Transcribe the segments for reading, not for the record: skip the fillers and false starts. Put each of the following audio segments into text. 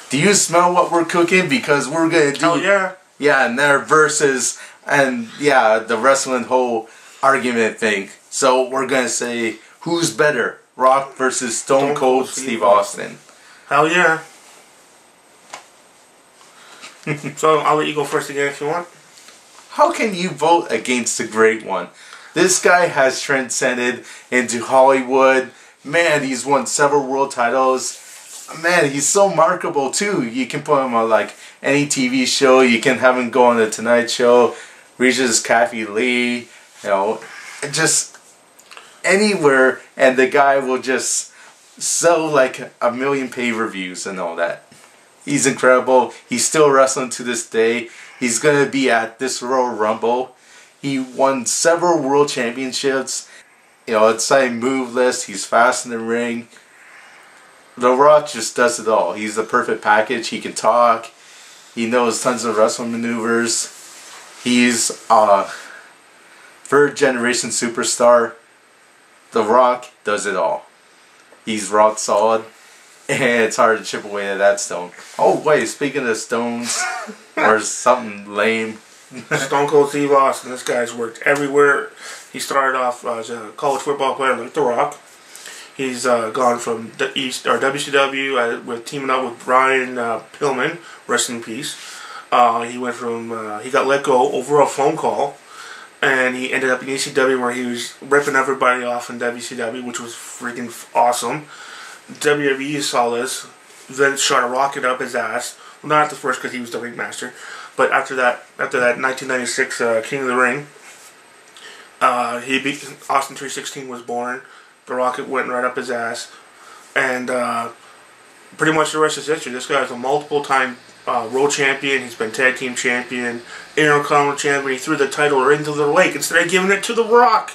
Do you smell what we're cooking? Because we're gonna do. Oh yeah. Yeah, and their versus, and yeah, the wrestling whole argument thing. So we're gonna say who's better, Rock versus Stone Cold Steve Austin. Hell yeah. So I'll let you go first again if you want. How can you vote against the great one? This guy has transcended into Hollywood. Man, he's won several world titles. Man, he's so marketable too. You can put him on like any TV show. You can have him go on the Tonight Show, Regis Kathy Lee, you know, just anywhere, and the guy will just sell like 1 million pay-per-views and all that. He's incredible. He's still wrestling to this day. He's going to be at this Royal Rumble. He won several world championships. You know, it's like move list. He's fast in the ring. The Rock just does it all. He's the perfect package. He can talk. He knows tons of wrestling maneuvers. He's a third generation superstar. The Rock does it all. He's rock solid. And it's hard to chip away at that stone. Oh wait, speaking of stones, or something lame. Stone Cold Steve Austin. This guy's worked everywhere. He started off as a college football player like The Rock. He's gone from WCW with teaming up with Brian Pillman, rest in peace. He went from he got let go over a phone call, and he ended up in ECW where he was ripping everybody off in WCW, which was freaking awesome. WWE saw this, then shot a rocket up his ass. Well, not at the first because he was the ringmaster, but after that 1996 King of the Ring, he beat Austin 316 was born. The rocket went right up his ass, and pretty much the rest is history. This guy is a multiple-time world champion. He's been tag team champion, Intercontinental champion. He threw the title into the lake instead of giving it to The Rock.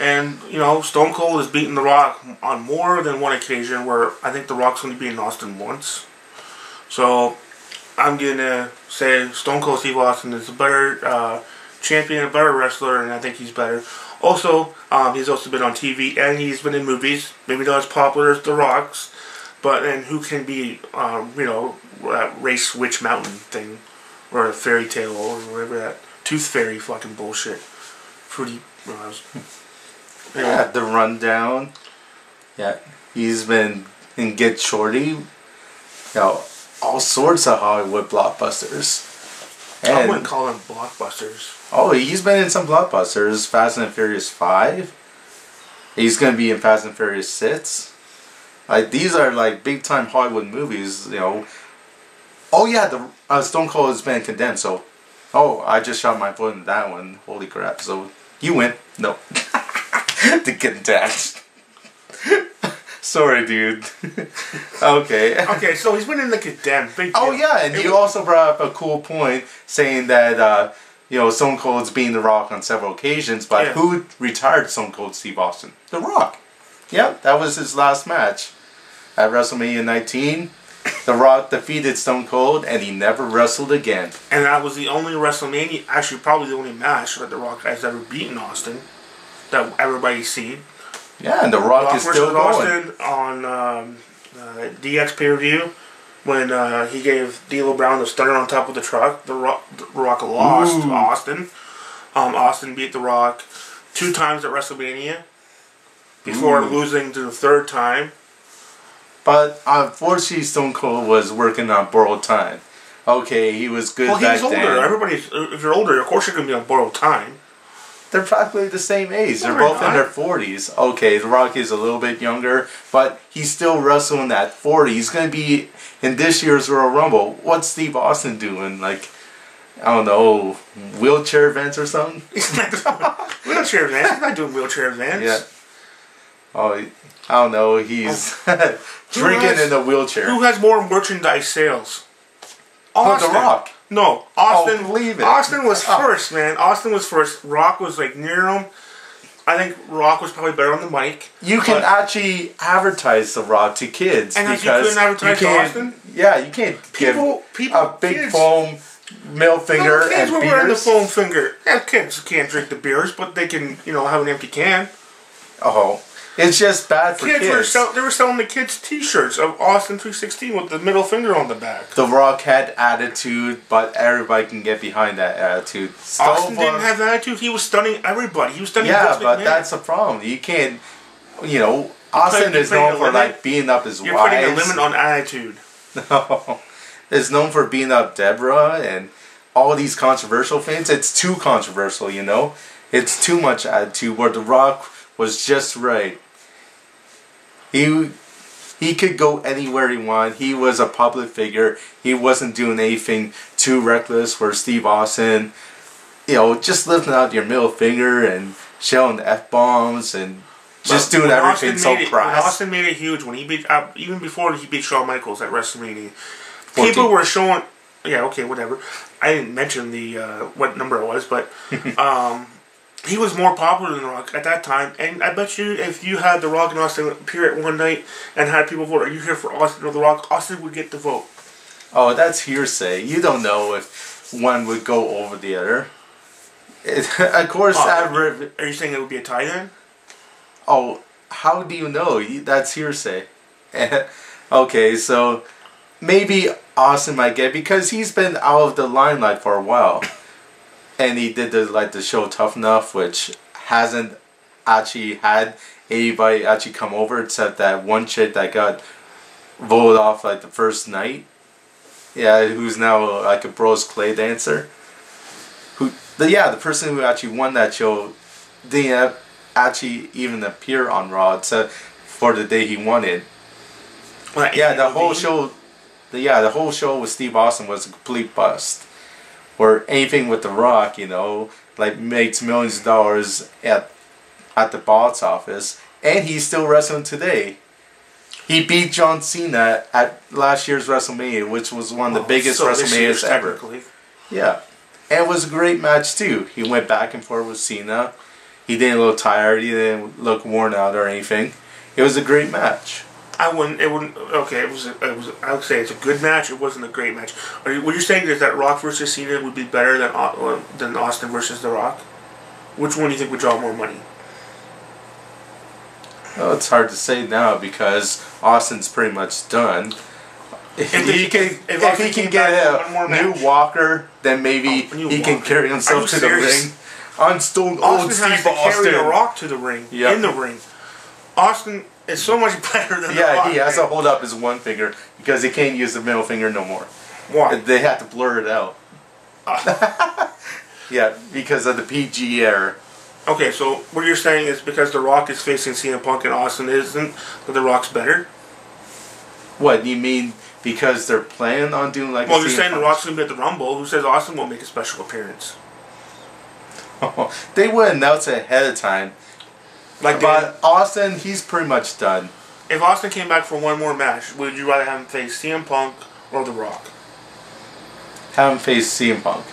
And, you know, Stone Cold has beaten The Rock on more than one occasion, where I think The Rock's only beaten Austin once. So, I'm going to say Stone Cold Steve Austin is a better champion, a better wrestler, and I think he's better. Also, he's also been on TV, and he's been in movies. Maybe not as popular as The Rock's, but and who can be, you know, Race Witch Mountain thing, or a fairy tale, or whatever that Tooth Fairy fucking bullshit. Pretty... Yeah, The Rundown. Yeah, he's been in Get Shorty. You know, all sorts of Hollywood blockbusters. And, I wouldn't call them blockbusters. Oh, he's been in some blockbusters. Fast and Furious 5. He's going to be in Fast and Furious 6. Like, these are like big time Hollywood movies, you know. Oh yeah, the Stone Cold has been condemned, so... Oh, I just shot my foot in that one. Holy crap. So, you win. No. To get attached. Sorry, dude. Okay. Okay, so he's been in the condemned. Oh yeah, and you also brought up a cool point saying that you know, Stone Cold's beaten The Rock on several occasions, but who retired Stone Cold Steve Austin? The Rock. Yep, that was his last match at WrestleMania 19. The Rock defeated Stone Cold, and he never wrestled again. And that was the only WrestleMania, actually probably the only match that The Rock has ever beaten Austin. That everybody's seen. Yeah, and The Rock is still going. Austin on DX pay-per-view when he gave D'Lo Brown the stunner on top of the truck. The Rock lost to Austin. Austin beat The Rock 2 times at WrestleMania before losing to the 3rd time. But unfortunately, Stone Cold was working on borrowed time. Okay, he was good back then. Everybody's, if you're older, of course you're going to be on borrowed time. They're practically the same age. They're both in their 40s. Okay, The Rock is a little bit younger, but he's still wrestling at 40. He's going to be in this year's Royal Rumble. What's Steve Austin doing? Like, I don't know, wheelchair events or something? Wheelchair events? He's not doing wheelchair events. Yeah. Oh, I don't know. He's drinking in a wheelchair. Who has more merchandise sales? Austin. The Rock. No, Austin. Oh, believe it. Austin was first, man. Austin was first. Rock was like near him. I think Rock was probably better on the mic. You can actually advertise The Rock to kids. And you couldn't advertise to Austin? Yeah, you can't give a big foam middle finger and kids were beers. wearing the foam finger. Yeah, kids can't drink the beers, but they can, you know, have an empty can. Oh, It's just bad for kids. They were selling the kids T-shirts of Austin 316 with the middle finger on the back. The Rock had attitude, but everybody can get behind that attitude. Austin didn't have attitude. He was stunning everybody. He was stunning Vince McMahon. Yeah, but that's the problem. You can't, Austin is known for like beating up his wives. You're putting a limit on attitude. No. Is known for beating up Deborah and all these controversial things. It's too controversial, It's too much attitude where The Rock was just right. He could go anywhere he wanted. He was a public figure. He wasn't doing anything too reckless where Steve Austin, just lifting out your middle finger and shouting F-bombs and just doing everything so crass. When Austin made it huge, when he beat, even before he beat Shawn Michaels at WrestleMania, people were showing, whatever. I didn't mention the what number it was, but he was more popular than The Rock at that time. And I bet you, if you had The Rock and Austin appear at one night and had people vote, "Are you here for Austin or The Rock?" Austin would get the vote. Oh, that's hearsay. You don't know if one would go over the other. Of course, are you saying it would be a tie then? Oh, how do you know? That's hearsay. Okay, so maybe Austin might get, because he's been out of the limelight for a while, and he did the show Tough Enough, which hasn't actually had anybody actually come over except that one chick that got voted off the first night. Yeah, who's now like a bros clay dancer. The person who actually won that show didn't actually even appear on Raw except for the day he won it. The whole show. The whole show with Steve Austin was a complete bust. Or anything with The Rock, makes millions of dollars at the box office, and he's still wrestling today. He beat John Cena at last year's WrestleMania, which was one of the biggest WrestleManias ever. Yeah, and it was a great match too. He went back and forth with Cena. He didn't look tired. He didn't look worn out or anything. It was a great match. I wouldn't. Okay, it was. I would say it's a good match. It wasn't a great match. What you're saying is that Rock versus Cena would be better than Austin versus The Rock? Which one do you think would draw more money? Well, it's hard to say now because Austin's pretty much done. If he can get a new Walker, then maybe he can carry himself to the ring. On Stone Cold Steve Austin has to carry The Rock to the ring. Yep. In the ring. Austin is so much better than The Rock. Yeah, he has to hold up his one finger because he can't use the middle finger no more. Why? They have to blur it out. Yeah, because of the PG error. Okay, so what you're saying is because The Rock is facing CM Punk and Austin isn't, that The Rock's better? What, you mean because they're planning on doing like Well, you're saying The Rock's going to be at the Rumble. Who says Austin won't make a special appearance? They would announce it ahead of time. But Austin, he's pretty much done. If Austin came back for one more match, would you rather have him face CM Punk or The Rock? Have him face CM Punk.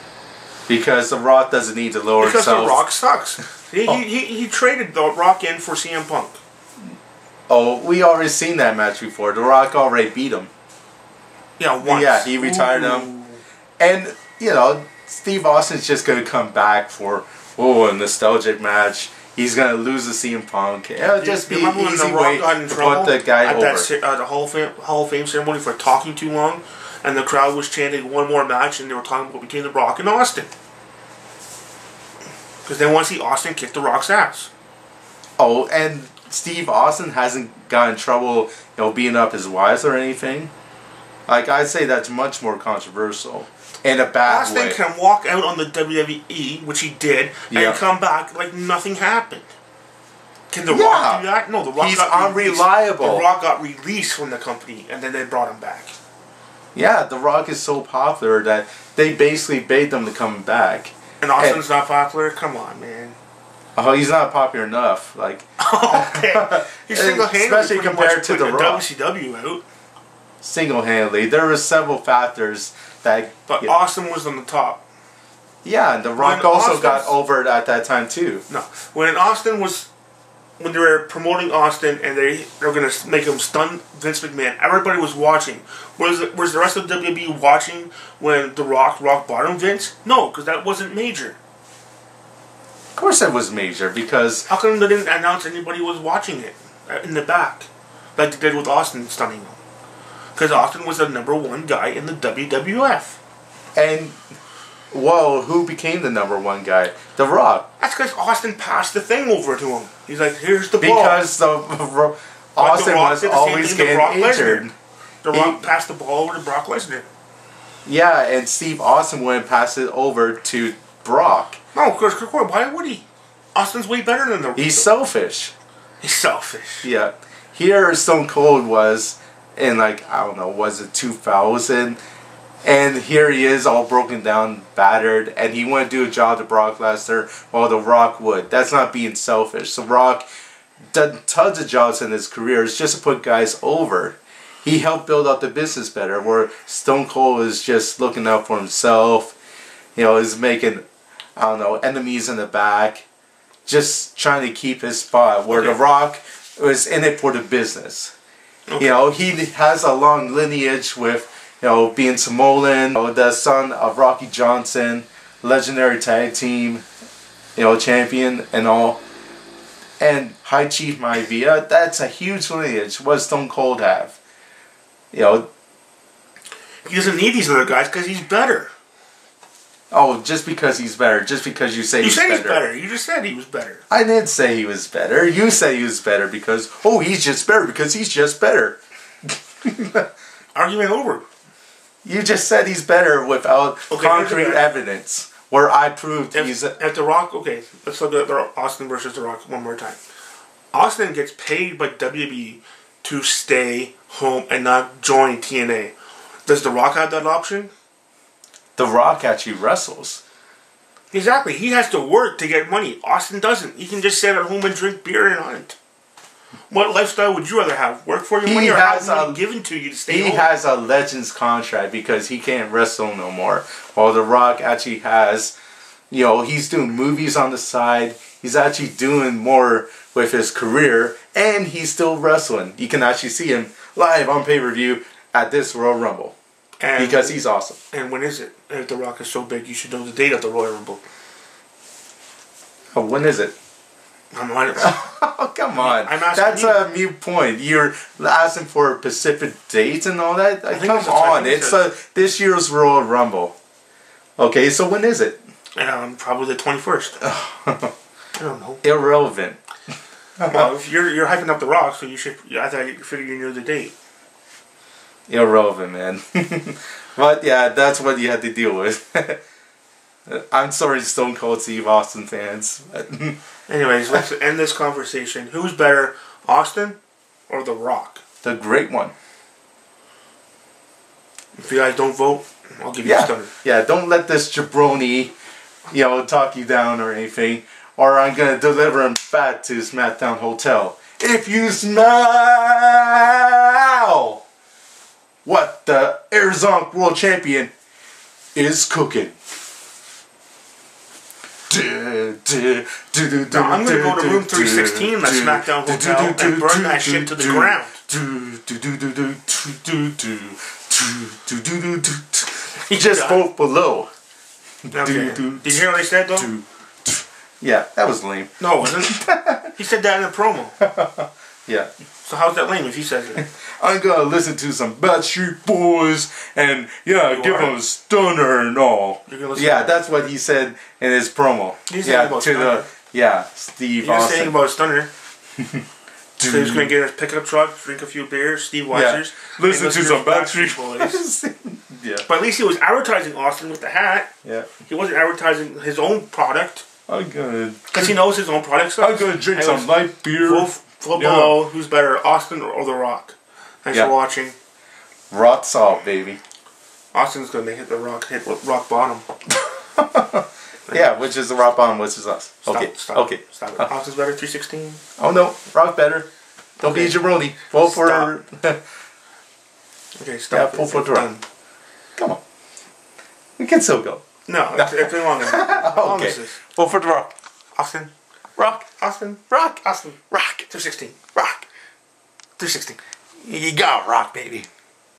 Because The Rock doesn't need to lower himself. Because The Rock sucks. He traded The Rock in for CM Punk. Oh, we already seen that match before. The Rock already beat him. Yeah, once. Yeah, he retired him. And, Steve Austin's just going to come back for, a nostalgic match. He's going to lose to CM Punk. It'll just be an easy way to put the guy over. At the Hall of Fame ceremony for talking too long, and the crowd was chanting one more match, and they were talking about between The Rock and Austin. Because they want to see Austin kick The Rock's ass. Oh, and Steve Austin hasn't got in trouble, beating up his wives or anything. I'd say that's much more controversial. In a bad way. Austin can walk out on the WWE, which he did, and come back like nothing happened. Can The Rock do that? No, The Rock He's unreliable. The Rock got released from the company, and then they brought him back. Yeah, The Rock is so popular that they basically begged him to come back. And Austin's not popular? Come on, man. Oh, he's not popular enough. Okay. He's single-handedly especially compared to The Rock. WCW out. Single-handedly. There were several factors that... But Austin was on the top. Yeah, and The Rock also got over at that time, too. No. When they were promoting Austin and they were going to make him stun Vince McMahon, everybody was watching. Was the rest of the WWE watching when The Rock bottom Vince? No, because that wasn't major. Of course it was major, because... How come they didn't announce anybody was watching it? in the back, like they did with Austin stunning him. Because Austin was the #1 guy in the WWF. And, well, who became the #1 guy? The Rock. That's because Austin passed the thing over to him. He's like, here's the ball. Because Austin was always getting injured. The Rock passed the ball over to Brock Lesnar. Yeah, and Steve Austin wouldn't pass it over to Brock. No, because why would he? Austin's way better than the... He's selfish. He's selfish. Yeah. Here Stone Cold was in, like, I don't know, was it 2000? And here he is all broken down, battered, and he wouldn't do a job to Brock Lesnar while The Rock would. That's not being selfish. The Rock done tons of jobs in his career. It's just to put guys over. He helped build up the business better, where Stone Cold is just looking out for himself. You know, is making, I don't know, enemies in the back. Just trying to keep his spot, where The Rock was in it for the business. Okay. You know, he has a long lineage with, you know, being Samoan, you know, the son of Rocky Johnson, legendary tag team, you know, champion and all. And High Chief Maivia, that's a huge lineage. What does Stone Cold have? You know, he doesn't need these other guys because he's better. Oh, just because he's better. Just because you say he's better. You said he's better. You just said he was better. I didn't say he was better. You say he was better because, oh, he's just better because he's just better. Argument over. You just said he's better without concrete evidence. Where I proved he's... At The Rock, okay, let's look at Austin versus The Rock one more time. Austin gets paid by WWE to stay home and not join TNA. Does The Rock have that option? The Rock actually wrestles. Exactly. He has to work to get money. Austin doesn't. He can just sit at home and drink beer and hunt. What lifestyle would you rather have? Work for your money or have money given to you to stay home? He has a Legends contract because he can't wrestle no more. While The Rock actually has, you know, he's doing movies on the side. He's actually doing more with his career. And he's still wrestling. You can actually see him live on pay-per-view at this Royal Rumble. And because he's awesome. And when is it? If The Rock is so big, you should know the date of the Royal Rumble. Oh, when is it? Oh, come on. That's a mute point. You're asking for Pacific dates and all that? Come on. It's this year's Royal Rumble. Okay, so when is it? Probably the 21st. I don't know. Irrelevant. Well, if you're hyping up The Rock, so you should. I thought you figured you knew the date. Irrelevant, man. But yeah, that's what you had to deal with. I'm sorry, Stone Cold Steve Austin fans. Anyways, let's end this conversation. Who's better, Austin or The Rock? The great one. If you guys don't vote, I'll give you a stunner. Yeah, don't let this jabroni, you know, talk you down or anything, or I'm gonna deliver him back to SmackDown Hotel. If you smell what the Arizona World Champion is cooking. Now, I'm going to go to room 316 at SmackDown Hotel and burn that shit to the ground. Just vote below. Okay. Did you hear what I said, though? Yeah, that was lame. No, it wasn't. He said that in a promo. Yeah. So how's that lame if he says it? I'm gonna listen to some Backstreet Boys and give them a stunner and all. Yeah, that's what he said in his promo. He's saying about stunner. Steve Austin. Austin. Saying about stunner. So he's gonna get his pickup truck, drink a few beers, Steve Weisers. Yeah. Listen to some Backstreet Boys. Yeah. But at least he was advertising Austin with the hat. Yeah. He wasn't advertising his own product. I'm gonna. Because he knows his own product stuff. I'm gonna drink some light beer. Football, who's better, Austin or The Rock? Thanks for watching. Rock salt, baby. Austin's going to hit The Rock, hit rock bottom. Yeah, which is the rock bottom, which is us. Stop okay, it. Stop it. Austin's better, 316. Oh no, Rock better. Don't be a jabroni. Vote for... Okay, stop. Vote for The Rock. Come on. We can still go. No, it's been long enough. Okay, vote for The Rock. Austin. Rock. Austin. Rock. Austin. Rock. 216. Rock. 316. You got Rock, baby.